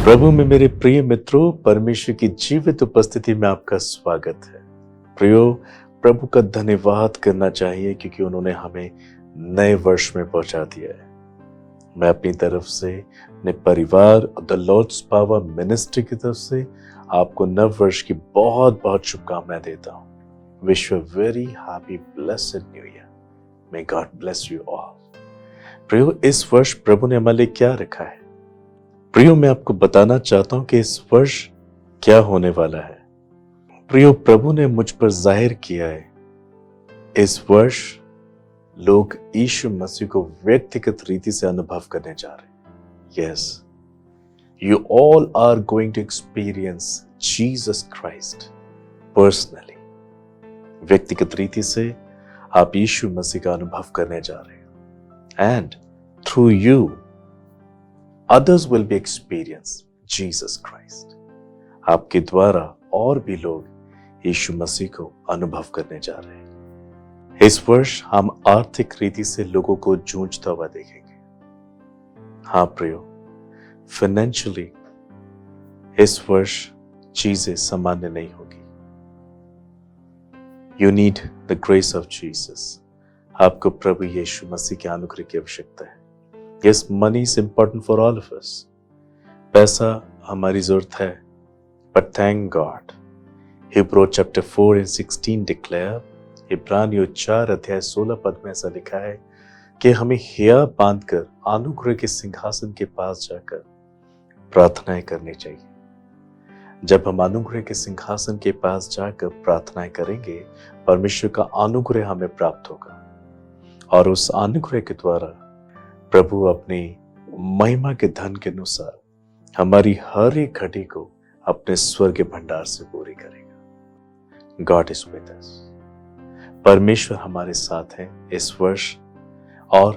प्रभु में मेरे प्रिय मित्रों, परमेश्वर की जीवित उपस्थिति में आपका स्वागत है। प्रियो, प्रभु का धन्यवाद करना चाहिए क्योंकि उन्होंने हमें नए वर्ष में पहुंचा दिया है। मैं अपनी तरफ से, अपने परिवार और द लॉर्ड्स पावर मिनिस्ट्री की तरफ से आपको नव वर्ष की बहुत बहुत शुभकामनाएं देता हूं। Wish you very happy blessed new year. May God bless you all. प्रियो, इस वर्ष प्रभु ने हमारे लिए क्या रखा है? प्रियो, मैं आपको बताना चाहता हूं कि इस वर्ष क्या होने वाला है। प्रियो, प्रभु ने मुझ पर जाहिर किया है इस वर्ष लोग यीशु मसीह को व्यक्तिगत रीति से अनुभव करने जा रहे हैं। Yes, you all are going to experience Jesus Christ personally. व्यक्तिगत रीति से आप यीशु मसीह का अनुभव करने जा रहे हैं। And through you others will be experience Jesus Christ। आपके द्वारा और भी लोग यीशु मसीह को अनुभव करने जा रहे हैं। इस वर्ष हम आर्थिक रीति से लोगों को जूझता हुआ देखेंगे। हाँ प्रियो, फाइनेंशियली इस वर्ष चीजें सामान्य नहीं होगी। You need the grace of Jesus. आपको प्रभु यीशु मसीह के अनुग्रह की आवश्यकता है। Yes, money is important for all of us। पैसा हमारी जरूरत है, but thank God। Hebrew chapter 4 and 16 declare, इब्रानियों 4 अध्याय 16 पद में ऐसा लिखा है कि हमें हिया बांधकर अनुग्रह के सिंहासन के पास जाकर प्रार्थनाएं करनी चाहिए। जब हम अनुग्रह के सिंहासन के पास जाकर प्रार्थनाएं करेंगे, परमेश्वर का अनुग्रह हमें प्राप्त होगा और उस अनुग्रह के द्वारा प्रभु अपनी महिमा के धन के अनुसार हमारी हर एक घटी को अपने स्वर्ग के भंडार से पूरी करेगा। God is with us. परमेश्वर हमारे साथ है इस वर्ष और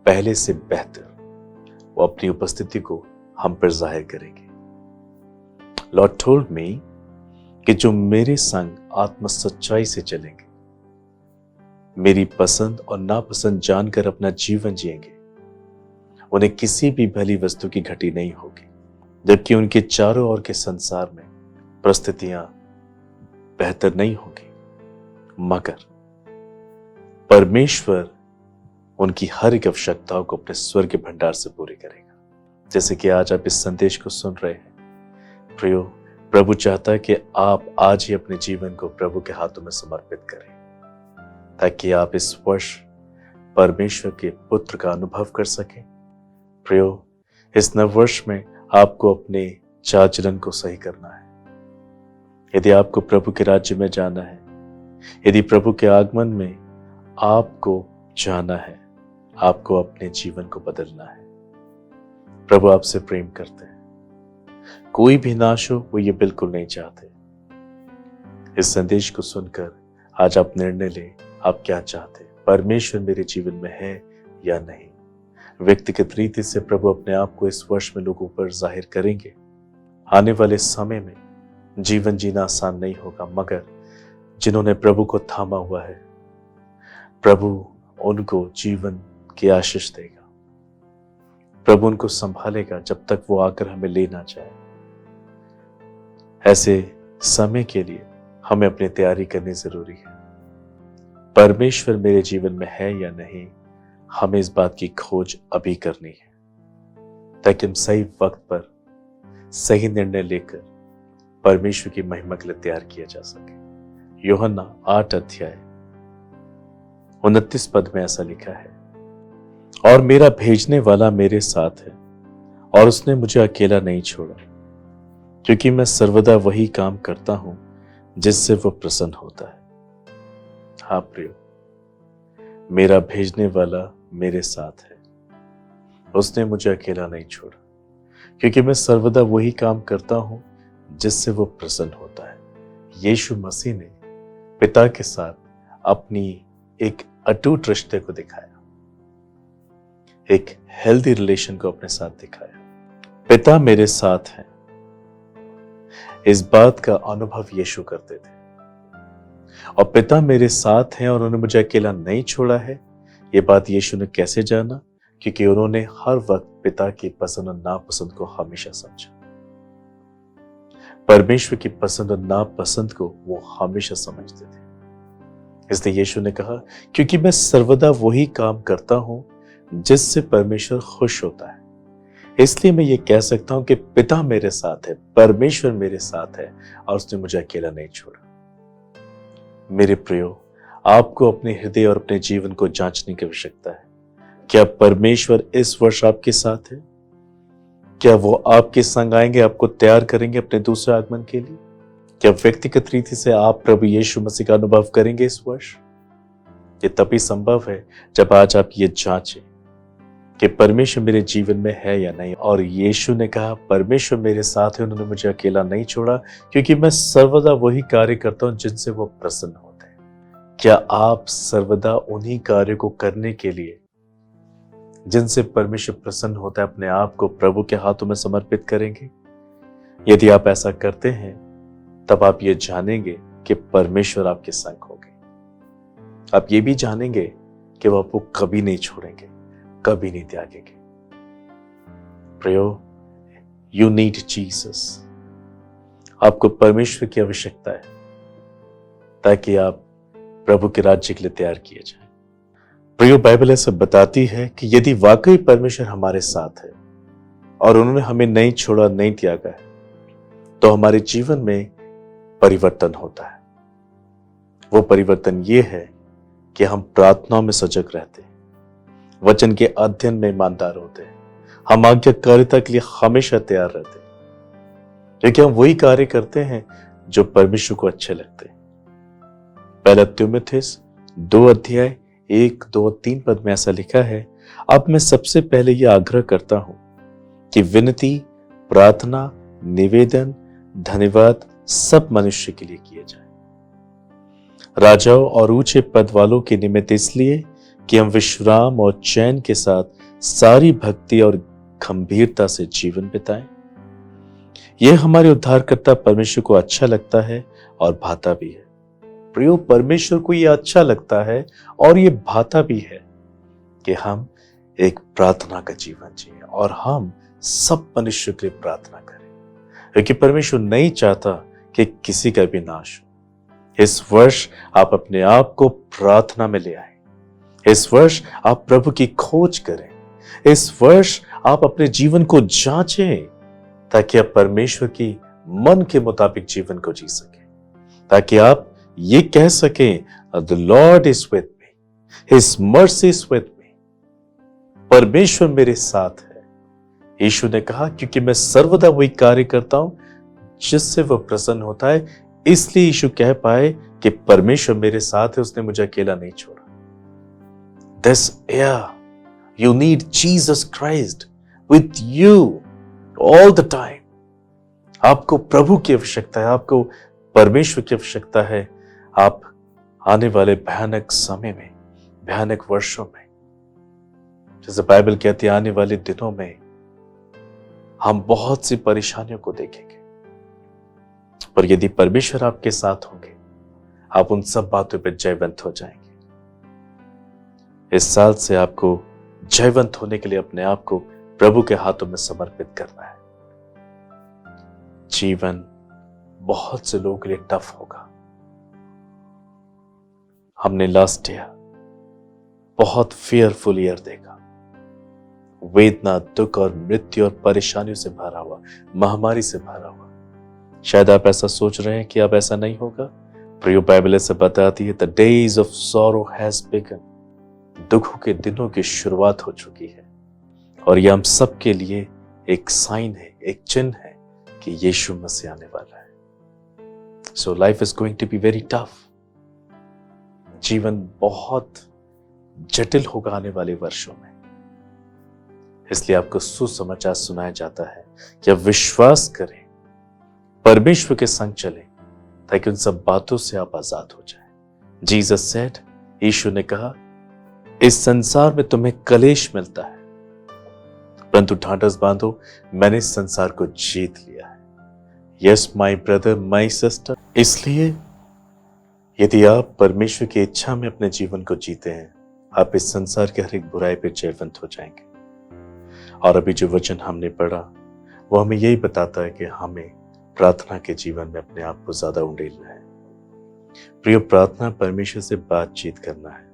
पहले से बेहतर वो अपनी उपस्थिति को हम पर जाहिर करेंगे। लॉर्ड टोल्ड मी कि जो मेरे संग आत्म सच्चाई से चलेंगे, मेरी पसंद और नापसंद जानकर अपना जीवन जिएंगे, उन्हें किसी भी भली वस्तु की घटी नहीं होगी, जबकि उनके चारों ओर के संसार में परिस्थितियां बेहतर नहीं होगी, मगर परमेश्वर उनकी हर एक आवश्यकताओं को अपने स्वर्ग के भंडार से पूरी करेगा। जैसे कि आज आप इस संदेश को सुन रहे हैं प्रियो, प्रभु चाहता है कि आप आज ही अपने जीवन को प्रभु के हाथों में समर्पित करें, ताकि आप इस वर्ष परमेश्वर के पुत्र का अनुभव कर सकें। प्रियो, इस नव वर्ष में आपको अपने चाल चलन को सही करना है। यदि आपको प्रभु के राज्य में जाना है, यदि प्रभु के आगमन में आपको जाना है, आपको अपने जीवन को बदलना है। प्रभु आपसे प्रेम करते हैं। कोई भी नाश हो, वो ये बिल्कुल नहीं चाहते। इस संदेश को सुनकर आज आप निर्णय लें, आप क्या चाहते? परमेश्वर मेरे जीवन में है या नहीं? व्यक्तिगत रीति से प्रभु अपने आप को इस वर्ष में लोगों पर जाहिर करेंगे। आने वाले समय में जीवन जीना आसान नहीं होगा, मगर जिन्होंने प्रभु को थामा हुआ है, प्रभु उनको जीवन की आशीष देगा। प्रभु उनको संभालेगा जब तक वो आकर हमें लेना चाहे। ऐसे समय के लिए हमें अपनी तैयारी करनी जरूरी है। परमेश्वर मेरे जीवन में है या नहीं, हमें इस बात की खोज अभी करनी है, ताकि हम सही वक्त पर सही निर्णय लेकर परमेश्वर की महिमा के लिए तैयार किया जा सके। यूहन्ना 8 अध्याय 29 पद में ऐसा लिखा है, और मेरा भेजने वाला मेरे साथ है और उसने मुझे अकेला नहीं छोड़ा, क्योंकि मैं सर्वदा वही काम करता हूं जिससे वो प्रसन्न होता है। हाँ प्रियो, मेरा भेजने वाला मेरे साथ है, उसने मुझे अकेला नहीं छोड़ा, क्योंकि मैं सर्वदा वही काम करता हूं जिससे वो प्रसन्न होता है। यीशु मसीह ने पिता के साथ अपनी एक अटूट रिश्ते को दिखाया, एक हेल्दी रिलेशन को अपने साथ दिखाया। पिता मेरे साथ है, इस बात का अनुभव यीशु करते थे, और पिता मेरे साथ हैं और उन्होंने मुझे अकेला नहीं छोड़ा है। ये बात यीशु ने कैसे जाना? क्योंकि उन्होंने हर वक्त पिता की पसंद और नापसंद को हमेशा समझा। परमेश्वर की पसंद और नापसंद को वो हमेशा समझते थे। इसलिए यीशु ने कहा, क्योंकि मैं सर्वदा वही काम करता हूं जिससे परमेश्वर खुश होता है, इसलिए मैं ये कह सकता हूं कि पिता मेरे साथ है, परमेश्वर मेरे साथ है और उसने मुझे अकेला नहीं छोड़ा। मेरे प्रियो, आपको अपने हृदय और अपने जीवन को जांचने की आवश्यकता है। क्या परमेश्वर इस वर्ष आपके साथ है? क्या वो आपके संग आएंगे, आपको तैयार करेंगे अपने दूसरे आगमन के लिए? क्या व्यक्तिगत रीति से आप प्रभु यीशु मसीह का अनुभव करेंगे इस वर्ष? ये तभी संभव है जब आज आप ये जांचें कि परमेश्वर मेरे जीवन में है या नहीं। और यीशु ने कहा, परमेश्वर मेरे साथ है, उन्होंने मुझे अकेला नहीं छोड़ा, क्योंकि मैं सर्वदा वही कार्य करता हूं जिनसे वो प्रसन्न होते हैं। क्या आप सर्वदा उन्हीं कार्यों को करने के लिए जिनसे परमेश्वर प्रसन्न होता है अपने आप को प्रभु के हाथों में समर्पित करेंगे? यदि आप ऐसा करते हैं तब आप ये जानेंगे कि परमेश्वर आपके संग होंगे। आप ये भी जानेंगे कि वो आपको कभी नहीं छोड़ेंगे, कभी नहीं त्यागेंगे। प्रियो, यू नीड जीसस। आपको परमेश्वर की आवश्यकता है ताकि आप प्रभु के राज्य के लिए तैयार किए जाएं। प्रियो, बाइबल ऐसा बताती है कि यदि वाकई परमेश्वर हमारे साथ है और उन्होंने हमें नहीं छोड़ा, नहीं त्यागा है, तो हमारे जीवन में परिवर्तन होता है। वो परिवर्तन ये है कि हम प्रार्थनाओं में सजग रहते हैं, वचन के अध्ययन में ईमानदार होते हैं, हम आज्ञाकारिता के लिए हमेशा तैयार रहते हैं, क्योंकि हम वही कार्य करते हैं जो परमेश्वर को अच्छे लगते हैं। पहला तीमुथियुस 2 अध्याय 1, 2, 3 पद में ऐसा लिखा है, अब मैं सबसे पहले यह आग्रह करता हूं कि विनती, प्रार्थना, निवेदन, धन्यवाद सब मनुष्य के लिए किए जाए, राजाओं और ऊंचे पद वालों के निमित्त, इसलिए कि हम विश्राम और चैन के साथ सारी भक्ति और गंभीरता से जीवन बिताएं। यह हमारे उद्धारकर्ता परमेश्वर को अच्छा लगता है और भाता भी है। प्रियो, परमेश्वर को यह अच्छा लगता है और यह भाता भी है कि हम एक प्रार्थना का जीवन जिए और हम सब मनुष्य के लिए प्रार्थना करें, क्योंकि परमेश्वर नहीं चाहता कि किसी का भी नाश हो। इस वर्ष आप अपने आप को प्रार्थना में ले आए। इस वर्ष आप प्रभु की खोज करें। इस वर्ष आप अपने जीवन को जांचें ताकि आप परमेश्वर की मन के मुताबिक जीवन को जी सकें, ताकि आप ये कह सकें, the Lord is with me, his mercy is with मी। परमेश्वर मेरे साथ है। यीशु ने कहा, क्योंकि मैं सर्वदा वही कार्य करता हूं जिससे वह प्रसन्न होता है, इसलिए यीशु कह पाए कि परमेश्वर मेरे साथ है, उसने मुझे अकेला नहीं छोड़ा। This year you need Jesus Christ with you all the time. आपको प्रभु की आवश्यकता है, आपको परमेश्वर की आवश्यकता है। आप आने वाले भयानक समय में, भयानक वर्षों में, जैसे बाइबल कहती है, आने वाले दिनों में हम बहुत सी परेशानियों को देखेंगे, पर यदि परमेश्वर आपके साथ होंगे, आप उन सब बातों पर जयवंत हो जाएंगे। इस साल से आपको जयवंत होने के लिए अपने आप को प्रभु के हाथों में समर्पित करना है। जीवन बहुत से लोगों के लिए टफ होगा। हमने लास्ट ईयर बहुत फेयरफुल ईयर देखा, वेदना, दुख और मृत्यु और परेशानियों से भरा हुआ, महामारी से भरा हुआ। शायद आप ऐसा सोच रहे हैं कि अब ऐसा नहीं होगा। प्रिय, बाइबल ऐसे बताती है, the days of sorrow has begin. दुखों के दिनों की शुरुआत हो चुकी है और यह हम सब के लिए एक साइन है, एक चिन्ह है कि यीशु मसीह आने वाला है। So life is going to be very tough. जीवन बहुत जटिल होगा आने वाले वर्षों में। इसलिए आपको सुसमाचार सुनाया जाता है कि आप विश्वास करें, परमेश्वर के संग चलें, ताकि उन सब बातों से आप आजाद हो जाएं। जीसस सेड, यीशु ने कहा, इस संसार में तुम्हें कलेश मिलता है, परंतु ढांढस बांधो, मैंने इस संसार को जीत लिया है। Yes my brother, my sister. इसलिए यदि आप परमेश्वर की इच्छा में अपने जीवन को जीते हैं, आप इस संसार के हर एक बुराई पर जयवंत हो जाएंगे। और अभी जो वचन हमने पढ़ा वो हमें यही बताता है कि हमें प्रार्थना के जीवन में अपने आप को ज्यादा उंडेलना है। प्रिय, प्रार्थना परमेश्वर से बातचीत करना है।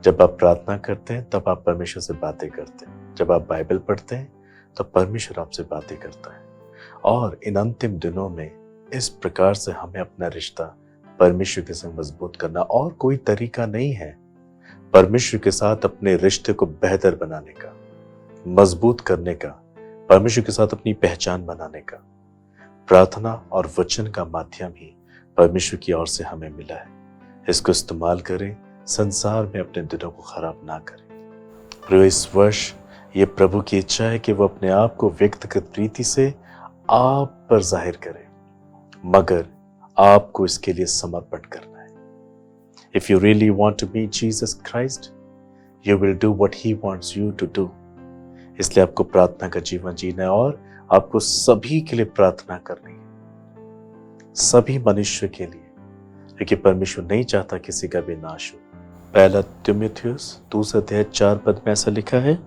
जब आप प्रार्थना करते हैं तब आप परमेश्वर से बातें करते हैं। जब आप बाइबल पढ़ते हैं तब परमेश्वर आपसे बातें करता है। और इन अंतिम दिनों में इस प्रकार से हमें अपना रिश्ता परमेश्वर के संग मजबूत करना, और कोई तरीका नहीं है परमेश्वर के साथ अपने रिश्ते को बेहतर बनाने का, मजबूत करने का, परमेश्वर के साथ अपनी पहचान बनाने का। प्रार्थना और वचन का माध्यम ही परमेश्वर की ओर से हमें मिला है। इसको इस्तेमाल करें, संसार में अपने दिनों को खराब ना करें। प्रिय, इस वर्ष ये प्रभु की इच्छा है कि वो अपने आप को व्यक्तिगत रीति से आप पर जाहिर करे, मगर आपको इसके लिए समर्पण करना है। If you really want to meet Jesus Christ, you will do what He wants you to do. इसलिए आपको प्रार्थना का जीवन जीना है और आपको सभी के लिए प्रार्थना करनी है, सभी मनुष्य के लिए, क्योंकि परमेश्वर नहीं चाहता किसी का भी नाश हो। पहला तीमुथियुस 2:4 में ऐसा लिखा है,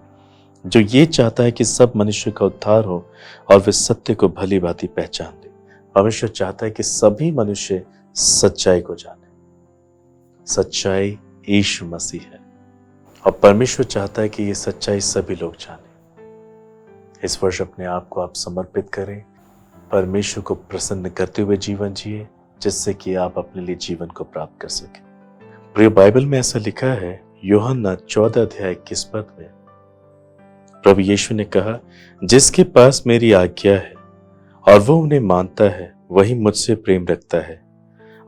जो ये चाहता है कि सब मनुष्य का उद्धार हो और वे सत्य को भली भांति पहचान ले। परमेश्वर चाहता है कि सभी मनुष्य सच्चाई को जाने। सच्चाई यीशु मसीह है और परमेश्वर चाहता है कि ये सच्चाई सभी लोग जाने। इस वर्ष अपने आप को आप समर्पित करें, परमेश्वर को प्रसन्न करते हुए जीवन जिए, जिससे कि आप अपने लिए जीवन को प्राप्त कर सकें। प्रिय, बाइबल में ऐसा लिखा है, यूहन्ना 14:21 में प्रभु यीशु ने कहा, जिसके पास मेरी आज्ञा है और वो उन्हें मानता है, वही मुझसे प्रेम रखता है,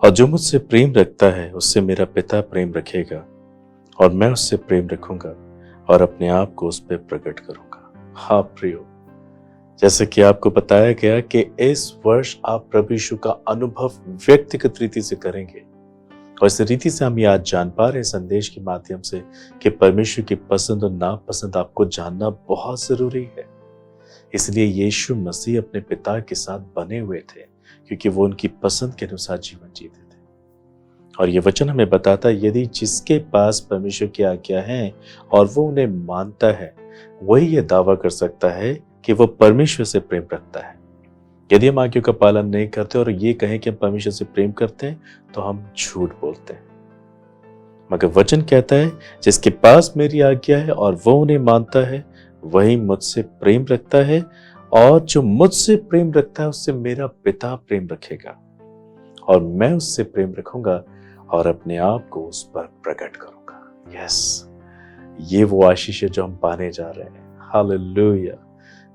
और जो मुझसे प्रेम रखता है उससे मेरा पिता प्रेम रखेगा, और मैं उससे प्रेम रखूंगा और अपने आप को उस पर प्रकट करूंगा। हाँ प्रियो, जैसे कि आपको बताया गया कि इस वर्ष आप प्रभु यीशु का अनुभव व्यक्तिगत रीति से करेंगे, और इस रीति से हम ये आज जान पा रहे हैं संदेश के माध्यम से कि परमेश्वर की पसंद और नापसंद आपको जानना बहुत जरूरी है। इसलिए यीशु मसीह अपने पिता के साथ बने हुए थे, क्योंकि वो उनकी पसंद के अनुसार जीवन जीते थे। और ये वचन हमें बताता है, यदि जिसके पास परमेश्वर की आज्ञा है और वो उन्हें मानता है, वही ये दावा कर सकता है कि वो परमेश्वर से प्रेम रखता है। यदि हम आज्ञा का पालन नहीं करते और ये कहें कि हम परमेश्वर से प्रेम करते हैं, तो हम झूठ बोलते हैं। मगर वचन कहता है, जिसके पास मेरी आज्ञा है और वो उन्हें मानता है, वही मुझसे प्रेम रखता है, और जो मुझसे प्रेम रखता है उससे मेरा पिता प्रेम रखेगा, और मैं उससे प्रेम रखूंगा और अपने आप को उस पर प्रकट करूंगा। यस, ये वो आशीष है जो हम पाने जा रहे हैं। हालेलुया।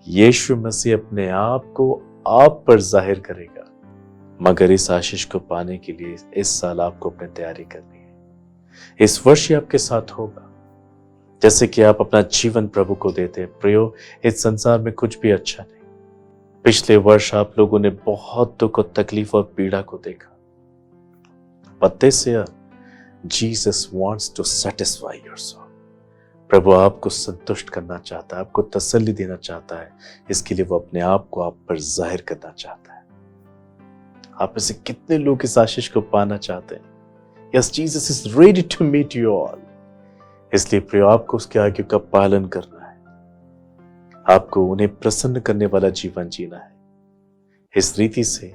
यीशु मसीह अपने आप को आप पर जाहिर करेगा, मगर इस आशीष को पाने के लिए इस साल आपको अपनी तैयारी करनी है। इस वर्ष ही आपके साथ होगा, जैसे कि आप अपना जीवन प्रभु को देते हैं। प्रियो, इस संसार में कुछ भी अच्छा नहीं। पिछले वर्ष आप लोगों ने बहुत दुख और तकलीफ और पीड़ा को देखा, but this year Jesus wants to satisfy your soul. प्रभु आपको संतुष्ट करना चाहता है, आपको तसल्ली देना चाहता है। इसके लिए वो अपने आप को आप पर जाहिर करना चाहता है। आप में से कितने लोग इस आशीष को पाना चाहते हैं? Yes, Jesus is ready to meet you all. इसलिए प्रिय, आपको उसके आज्ञा का पालन करना है। आपको उन्हें प्रसन्न करने वाला जीवन जीना है। इस रीति से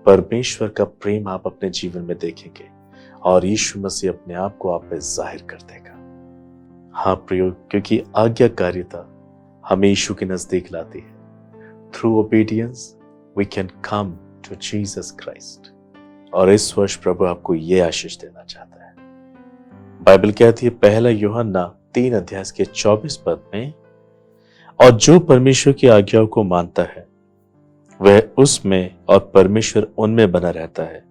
परमेश्वर का प्रेम आप अपने जीवन में देखेंगे और यीशु मसीह अपने आप को आप पे जाहिर कर देगा। हाँ प्रियो, क्योंकि आज्ञाकारिता हमें यीशु के नजदीक लाती है। Through obedience we can come to Jesus Christ. और इस वर्ष प्रभु आपको ये आशीष देना चाहता है। बाइबल कहती है, पहला यूहन्ना 3:24 में, और जो परमेश्वर की आज्ञाओं को मानता है वह उसमें और परमेश्वर उनमें बना रहता है,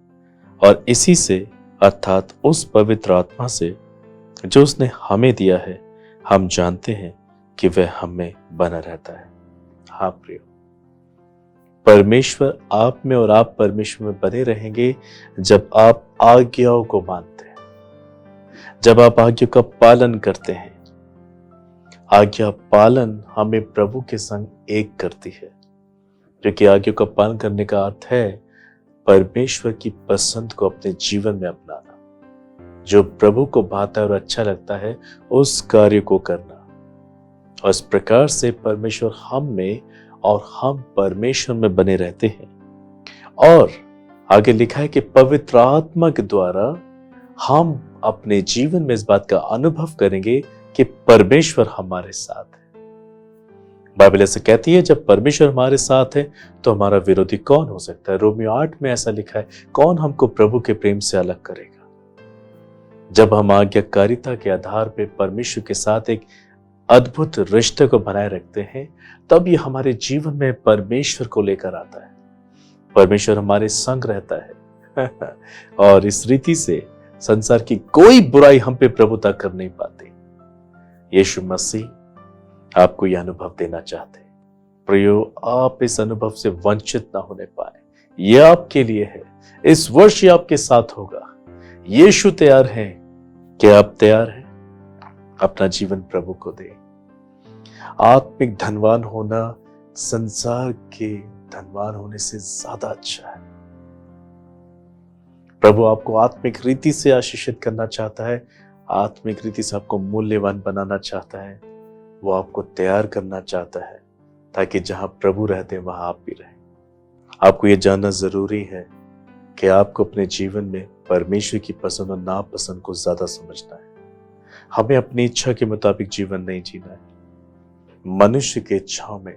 और इसी से अर्थात उस पवित्र आत्मा से जो उसने हमें दिया है, हम जानते हैं कि वह हमें बना रहता है। हाँ प्रियो, परमेश्वर आप में और आप परमेश्वर में बने रहेंगे जब आप आज्ञाओं को मानते हैं, जब आप आज्ञा का पालन करते हैं। आज्ञा पालन हमें प्रभु के संग एक करती है, क्योंकि आज्ञा का पालन करने का अर्थ है परमेश्वर की पसंद को अपने जीवन में अपनाना। जो प्रभु को भाता है और अच्छा लगता है, उस कार्य को करना। और इस प्रकार से परमेश्वर हम में और हम परमेश्वर में बने रहते हैं। और आगे लिखा है कि पवित्र आत्मा के द्वारा हम अपने जीवन में इस बात का अनुभव करेंगे कि परमेश्वर हमारे साथ है। बाइबल ऐसे कहती है, जब परमेश्वर हमारे साथ है तो हमारा विरोधी कौन हो सकता है। रोमियो 8 में ऐसा लिखा है, कौन हमको प्रभु के प्रेम से अलग करेगा। जब हम आज्ञाकारिता के आधार पर परमेश्वर के साथ एक अद्भुत रिश्ते को बनाए रखते हैं, तब ये हमारे जीवन में परमेश्वर को लेकर आता है। परमेश्वर हमारे संग रहता है और इस रीति से संसार की कोई बुराई हम पे प्रभुता कर नहीं पाती। यीशु मसीह आपको यह अनुभव देना चाहते हैं। प्रियो, आप इस अनुभव से वंचित ना होने पाए, यह आपके लिए है। इस वर्ष ये आपके साथ होगा। यीशु तैयार है। क्या आप तैयार हैं? अपना जीवन प्रभु को दे। आत्मिक धनवान होना संसार के धनवान होने से ज्यादा अच्छा है। प्रभु आपको आत्मिक रीति से आशीषित करना चाहता है, आत्मिक रीति से आपको मूल्यवान बनाना चाहता है। वो आपको तैयार करना चाहता है ताकि जहां प्रभु रहते हैं वहां आप भी रहें। आपको ये जानना जरूरी है कि आपको अपने जीवन में परमेश्वर की पसंद और नापसंद को ज्यादा समझना है। हमें अपनी इच्छा के मुताबिक जीवन नहीं जीना है। मनुष्य की इच्छाओं में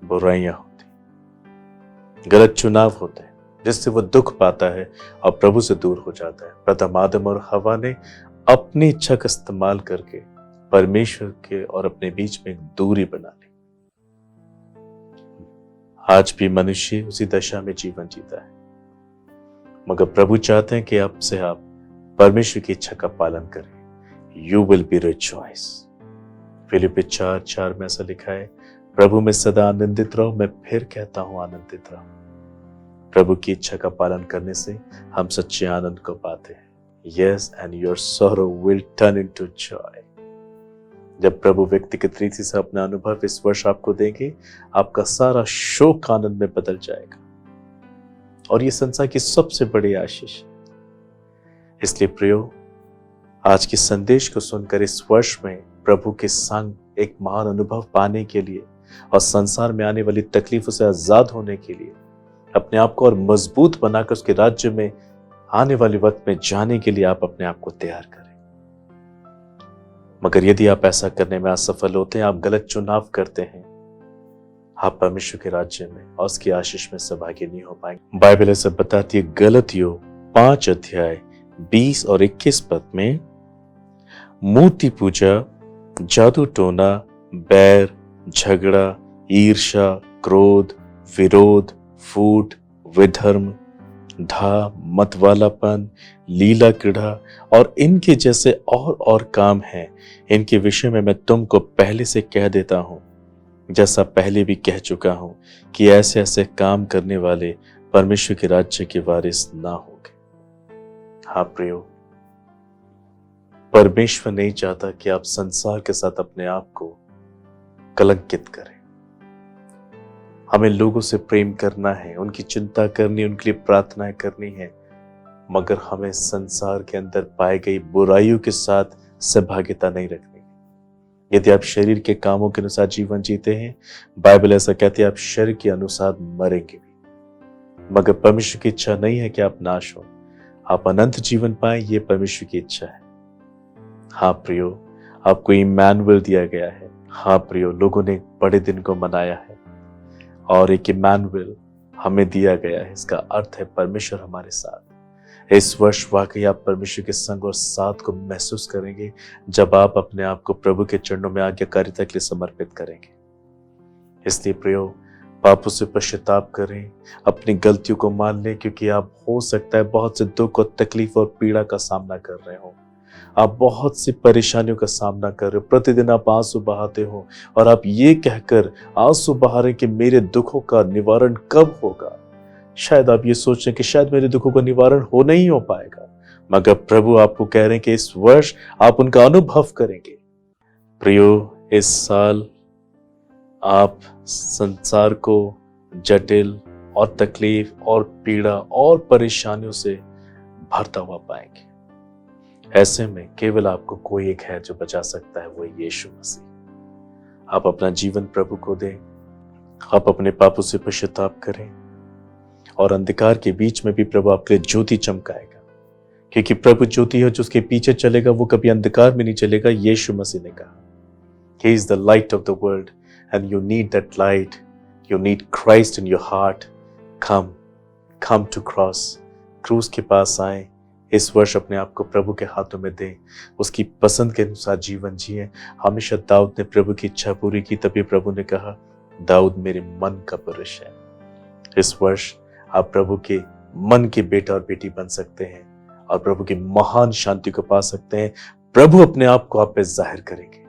बुराइयां होती, गलत चुनाव होते हैं, जिससे वो दुख पाता है और प्रभु से दूर हो जाता है। प्रथम आदम और हवा ने अपनी इच्छा का इस्तेमाल करके परमेश्वर के और अपने बीच में एक दूरी बना ली। आज भी मनुष्य उसी दशा में जीवन जीता है, मगर प्रभु चाहते हैं कि आपसे आप परमेश्वर की इच्छा का पालन करें। You will be rejoice. फिलिप्पी 4:4 में ऐसा लिखा है, प्रभु में सदा आनंदित रहो। मैं फिर कहता हूं, आनंदित रहो। प्रभु की इच्छा का पालन करने से हम सच्चे आनंद को पाते हैं। Yes, and your sorrow will turn into Joy. जब प्रभु व्यक्तिगत रीति से अपना अनुभव इस वर्ष आपको देंगे, आपका सारा शोक आनंद में बदल जाएगा और ये संसार की सबसे बड़ी आशीष है। इसलिए प्रियो, आज के संदेश को सुनकर इस वर्ष में प्रभु के संग एक महान अनुभव पाने के लिए और संसार में आने वाली तकलीफों से आजाद होने के लिए अपने आप को और मजबूत बनाकर उसके राज्य में आने वाले वक्त में जाने के लिए आप अपने आप को तैयार करें। मगर यदि आप ऐसा करने में असफल होते हैं, आप गलत चुनाव करते हैं, आप परमेश्वर के राज्य में और उसकी आशीष में सहभागी नहीं हो पाएंगे। बाइबल ऐसा बताती है, गलतियों 5:20 और 21 पद में, मूर्ति पूजा, जादू टोना, बैर, झगड़ा, ईर्ष्या, क्रोध, विरोध, फूट, विधर्म, धा, मतवालापन, लीला क्रीड़ा और इनके जैसे और काम हैं। इनके विषय में मैं तुमको पहले से कह देता हूं, जैसा पहले भी कह चुका हूं, कि ऐसे ऐसे काम करने वाले परमेश्वर के राज्य के वारिस ना होंगे। हाँ प्रियो, परमेश्वर नहीं चाहता कि आप संसार के साथ अपने आप को कलंकित करें। हमें लोगों से प्रेम करना है, उनकी चिंता करनी, उनके लिए प्रार्थनाएं करनी है, मगर हमें संसार के अंदर पाई गई बुराइयों के साथ सहभागिता नहीं रखनी। यदि आप शरीर के कामों के अनुसार जीवन जीते हैं, बाइबल ऐसा कहती है, आप शरीर के अनुसार मरेंगे भी। मगर परमेश्वर की इच्छा नहीं है कि आप नाश हो, आप अनंत जीवन पाए, ये परमेश्वर की इच्छा है। हाँ प्रियो, आपको इम्मानुएल दिया गया है। हाँ प्रियो, लोगों ने बड़े दिन को मनाया है और एक इम्मानुएल हमें दिया गया है। इसका अर्थ है परमेश्वर हमारे साथ। इस वर्ष वाकई आप परमेश्वर के संग और साथ को महसूस करेंगे जब आप अपने आप को प्रभु के चरणों में आज्ञाकारिता के लिए समर्पित करेंगे। इसलिए प्रियो, पापों से पश्चाताप करें, अपनी गलतियों को मान लें, क्योंकि आप हो सकता है बहुत से दुख और तकलीफ और पीड़ा का सामना कर रहे हो। आप बहुत सी परेशानियों का सामना कर रहे हो, प्रतिदिन आप आंसू बहाते हो और आप ये कहकर आंसू बहा रहे कि मेरे दुखों का निवारण कब होगा। शायद आप ये सोच रहे हैं कि शायद मेरे दुखों का निवारण हो नहीं हो पाएगा, मगर प्रभु आपको कह रहे हैं कि इस वर्ष आप उनका अनुभव करेंगे। प्रियो, इस साल आप संसार को जटिल और तकलीफ और पीड़ा और परेशानियों से भरता हुआ पाएंगे। ऐसे में केवल आपको कोई एक है जो बचा सकता है, वो यीशु मसीह। आप अपना जीवन प्रभु को दें, आप अपने पापों से पश्चाताप करें और अंधकार के बीच में भी प्रभु आपके लिए ज्योति चमकाएगा, क्योंकि प्रभु ज्योति है, जो उसके पीछे चलेगा वो कभी अंधकार में नहीं चलेगा। यीशु मसीह ने कहा, He is the light of the world and you need that light. You need Christ in your heart. Come to cross. क्रूस के पास आए। इस वर्ष अपने आप को प्रभु के हाथों में दें, उसकी पसंद के अनुसार जीवन जिए। हमेशा दाऊद ने प्रभु की इच्छा पूरी की, तभी प्रभु ने कहा, दाऊद मेरे मन का पुरुष है। इस वर्ष आप प्रभु के मन के बेटा और बेटी बन सकते हैं और प्रभु की महान शांति को पा सकते हैं। प्रभु अपने आप को आप पे जाहिर करेंगे।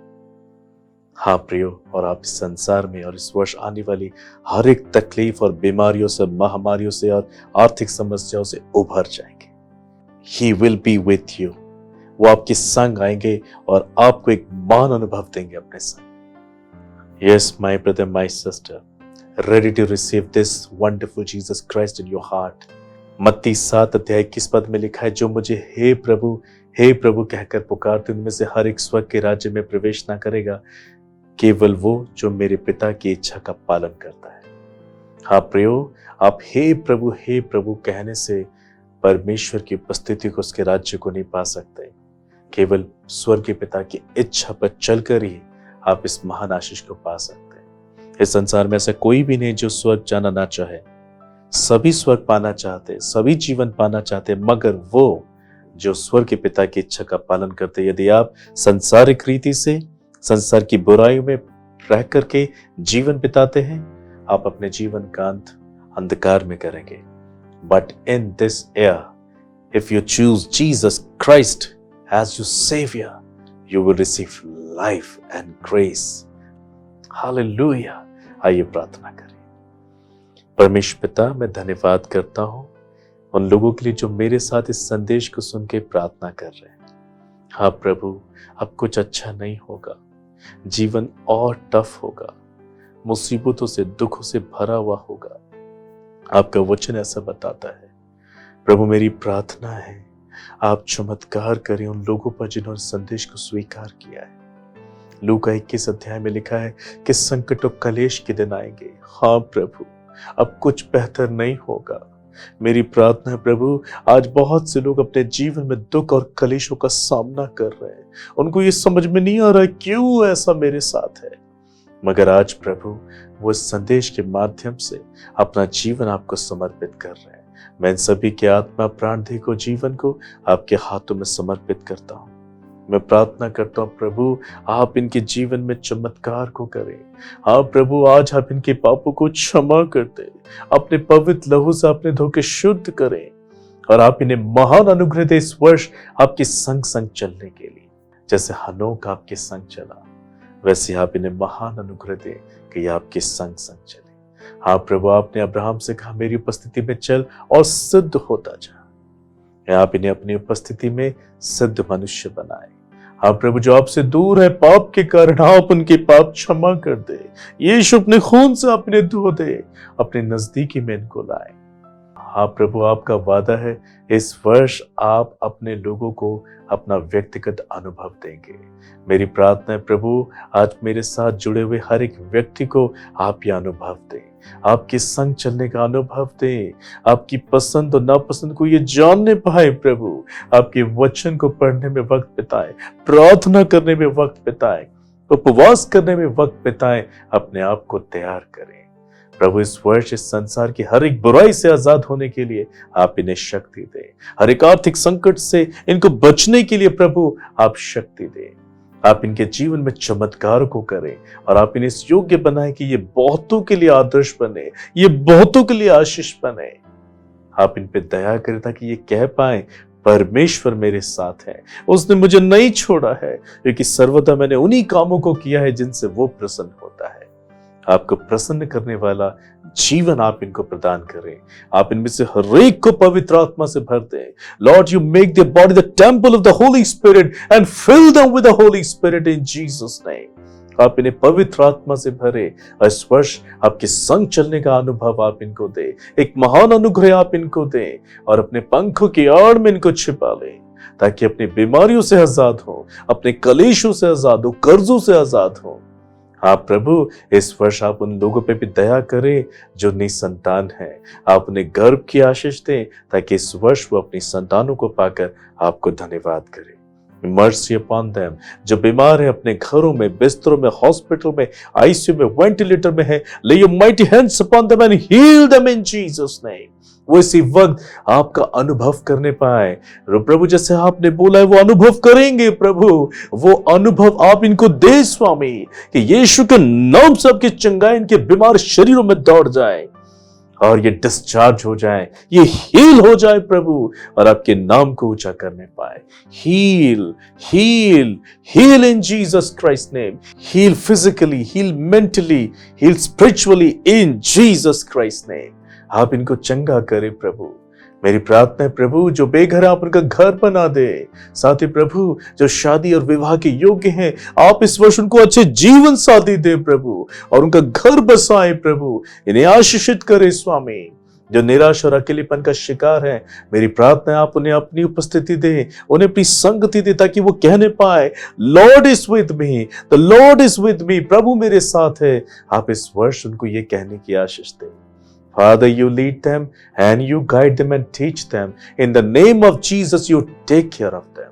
हाँ प्रियो, और आप इस संसार में और इस वर्ष आने वाली हर एक तकलीफ और बीमारियों से, महामारियों से और आर्थिक समस्याओं से उभर जाएंगे। He will be with you. वो आपके संग आएंगे और आपको एक महान अनुभव देंगे अपने संग। Yes, my brother, my sister, ready to receive this wonderful Jesus Christ in your heart. मत्ती 7:21 पद में लिखा है, जो मुझे हे प्रभु कहकर पुकारते उनमें से हर एक स्वर्ग के राज्य में प्रवेश ना करेगा, केवल वो जो मेरे पिता की इच्छा का पालन करता है। हाँ प्रियो, आप हे प्रभु कहने से परमेश्वर की उपस्थिति को, उसके राज्य को नहीं पा सकते। केवल स्वर्ग के पिता की इच्छा पर चलकर ही आप इस महान आशीष को पा सकते हैं। इस संसार में ऐसा कोई भी नहीं जो स्वर्ग जाना ना चाहे। सभी स्वर्ग पाना चाहते, सभी जीवन पाना चाहते, मगर वो जो स्वर्ग के पिता की इच्छा का पालन करते। यदि आप संसारिक रीति से, संसार की बुराइयों में रह करके जीवन बिताते हैं, आप अपने जीवन का अंत अंधकार में करेंगे। But in this year, if you choose Jesus Christ as your saviour, you will receive life and grace. Hallelujah. आइए प्रार्थना करें। परमेश्वर पिता, मैं धन्यवाद करता हूं उन लोगों के लिए जो मेरे साथ इस संदेश को सुन के प्रार्थना कर रहे हैं। हाँ प्रभु, अब कुछ अच्छा नहीं होगा, जीवन और टफ होगा, मुसीबतों से, दुखों से भरा हुआ होगा। आपका वचन ऐसा बताता है। प्रभु, मेरी प्रार्थना है आप चमत्कार करें उन लोगों पर जिन्होंने संदेश को स्वीकार किया है। लूका 21 अध्याय में लिखा है कि संकट और कलेश के दिन आएंगे। हाँ प्रभु, अब कुछ बेहतर नहीं होगा। मेरी प्रार्थना है प्रभु, आज बहुत से लोग अपने जीवन में दुख और कलेशों का सामना कर रहे हैं। उनको ये समझ में नहीं आ रहा है क्यों ऐसा मेरे साथ है, मगर आज प्रभु वो इस संदेश के माध्यम से अपना जीवन आपको समर्पित कर रहे हैं। मैं इन सभी के आत्मा, प्राण, देह को, जीवन को आपके हाथों में समर्पित करता हूँ। मैं प्रार्थना करता हूँ प्रभु, आप इनके जीवन में चमत्कार को करें। हाँ प्रभु, आज आप इनके पापों को क्षमा कर दे, अपने पवित्र लहू से अपने धो के शुद्ध करें और आप इन्हें महान अनुग्रह दे इस वर्ष आपके संग संग चलने के लिए। जैसे हनोक आपके संग चला, वैसे आप इन्हें महान अनुग्रह दे कि ये आपके संग संग चले। हाँ प्रभु, आपने अब्राहम से कहा मेरी उपस्थिति में चल और सिद्ध होता जा। आप इन्हें अपनी उपस्थिति में सिद्ध मनुष्य बनाए। हाँ प्रभु, जो आपसे दूर है पाप के कारण, आप उनके पाप क्षमा कर दे। यीशु अपने खून से आप इन्हें धो दे, अपने नजदीकी में इनको लाए। हाँ प्रभु, आपका वादा है इस वर्ष आप अपने लोगों को अपना व्यक्तिगत अनुभव देंगे। मेरी प्रार्थना है प्रभु, आज मेरे साथ जुड़े हुए हर एक व्यक्ति को आप ये अनुभव दें, आपके संग चलने का अनुभव दें, आपकी पसंद और नापसंद को ये जानने पाए प्रभु, आपके वचन को पढ़ने में वक्त बिताएं, प्रार्थना करने में वक्त बिताएं, उपवास करने में वक्त बिताएं, अपने आप को तैयार करें। प्रभु, इस वर्ष इस संसार की हर एक बुराई से आजाद होने के लिए आप इन्हें शक्ति दें। हर एक आर्थिक संकट से इनको बचने के लिए प्रभु आप शक्ति दें। आप इनके जीवन में चमत्कार को करें और आप इन्हें इस योग्य बनाएं कि ये बहुतों के लिए आदर्श बने, ये बहुतों के लिए आशीष बने। आप इन पे दया करें ताकि ये कह पाए परमेश्वर मेरे साथ है, उसने मुझे नहीं छोड़ा है, क्योंकि सर्वदा मैंने उन्हीं कामों को किया है जिनसे वो प्रसन्न होता है। आपको प्रसन्न करने वाला जीवन आप इनको प्रदान करें। आप इनमें से हर एक को पवित्र आत्मा से भर दें। Lord, you make their body the temple of the Holy Spirit and fill them with the Holy Spirit in Jesus name. आप इन्हें पवित्र आत्मा से भरे। इस वर्ष आपके संग चलने का अनुभव आप इनको दे, एक महान अनुग्रह आप इनको दें और अपने पंखों की आड़ में इनको छिपा लें, ताकि अपनी बीमारियों से आजाद हो, अपने कलेशों से आजाद हो, कर्जों से आजाद हो। हाँ प्रभु, इस वर्ष आप उन लोगों पे भी दया करें जो निसंतान हैं। आप उन्हें गर्भ की आशीष दें ताकि इस वर्ष वो अपनी संतानों को पाकर आपको धन्यवाद करें। मर्सी अपॉन देम, जो बीमार है अपने घरों में, बिस्तरों में, हॉस्पिटल में, आईसीयू में, वेंटिलेटर में है, lay your mighty hands upon them and heal them in Jesus name. वो इसी वक्त आपका अनुभव करने पाए। प्रभु जैसे आपने बोला है वो अनुभव करेंगे प्रभु, वो अनुभव आप इनको दे स्वामी, कि यीशु के नाम से आपकी चंगाई इनके बीमार शरीरों में दौड़ जाए और ये डिस्चार्ज हो जाए, ये हील हो जाए प्रभु, और आपके नाम को ऊंचा करने पाए। Heal heal heal in Jesus Christ name. Heal physically, heal mentally, heal spiritually in Jesus Christ name. आप इनको चंगा करें प्रभु। मेरी प्रार्थना है प्रभु, जो बेघर आप उनका घर बना दे। साथ ही प्रभु, जो शादी और विवाह के योग्य हैं, आप इस वर्ष उनको अच्छे जीवन साथी दे प्रभु, और उनका घर बसाए प्रभु। इन्हें आशीषित करे स्वामी। जो निराश और अकेलेपन का शिकार है, मेरी प्रार्थना है आप उन्हें अपनी उपस्थिति दे, उन्हें अपनी संगति दे, ताकि वो कहने पाए Lord is with me, the Lord is with me, प्रभु मेरे साथ है। आप इस वर्ष उनको ये कहने की आशीष दें। Father, you lead them and you guide them and teach them. In the name of Jesus, you take care of them.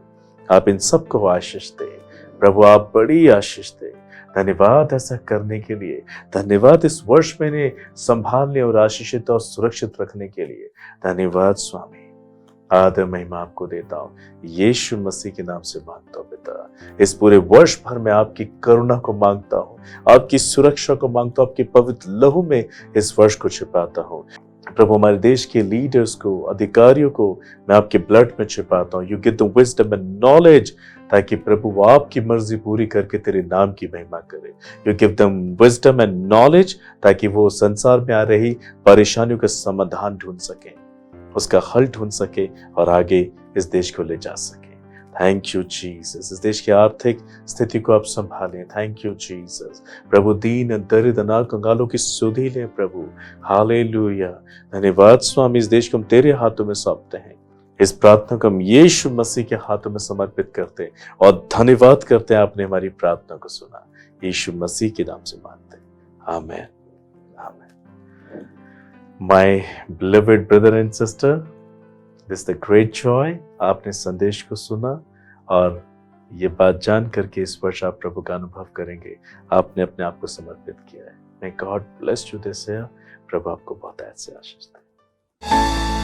आप इन सबको आशीष दें प्रभु, आप बड़ी आशीष दें। धन्यवाद ऐसा करने के लिए, धन्यवाद इस वर्ष में इन्हें संभालने और आशीषित और सुरक्षित रखने के लिए। धन्यवाद स्वामी। आदर महिमा आपको देता हूं, यीशु मसीह के नाम से मांगता हूं पिता। इस पूरे वर्ष भर में आपकी करुणा को मांगता हूं, आपकी सुरक्षा को मांगता हूं, आपके पवित्र लहू में इस वर्ष को छिपाता हूं। प्रभु, हमारे देश के लीडर्स को, अधिकारियों को मैं आपके ब्लड में छिपाता हूं। You give the wisdom and knowledge, ताकि प्रभु वो आपकी मर्जी पूरी करके तेरे नाम की महिमा करे। You give them wisdom and knowledge, ताकि वो संसार में आ रही परेशानियों का समाधान ढूंढ सके, उसका हल ढूंढ सके और आगे इस देश को ले जा सके। Thank you Jesus. इस देश की आर्थिक स्थिति को आप संभालें। Thank you Jesus. प्रभु, दीन दरिद्र अनाथ कंगालों की सुधि लें प्रभु। हालेलुया। धन्यवाद स्वामी। इस देश को हम तेरे हाथों में सौंपते हैं। इस प्रार्थना को हम यीशु मसीह के हाथों में समर्पित करते हैं और धन्यवाद करते हैं, आपने हमारी प्रार्थना को सुना। यीशु मसीह के नाम से मांगते हैं, आमेन। My beloved brother and sister, this is the great joy। आपने संदेश को सुना और ये बात जान करके इस वर्ष आप प्रभु का अनुभव करेंगे। आपने अपने आप को समर्पित किया है। May God bless you this year। प्रभु आपको बहुत ऐसे आशीष दे।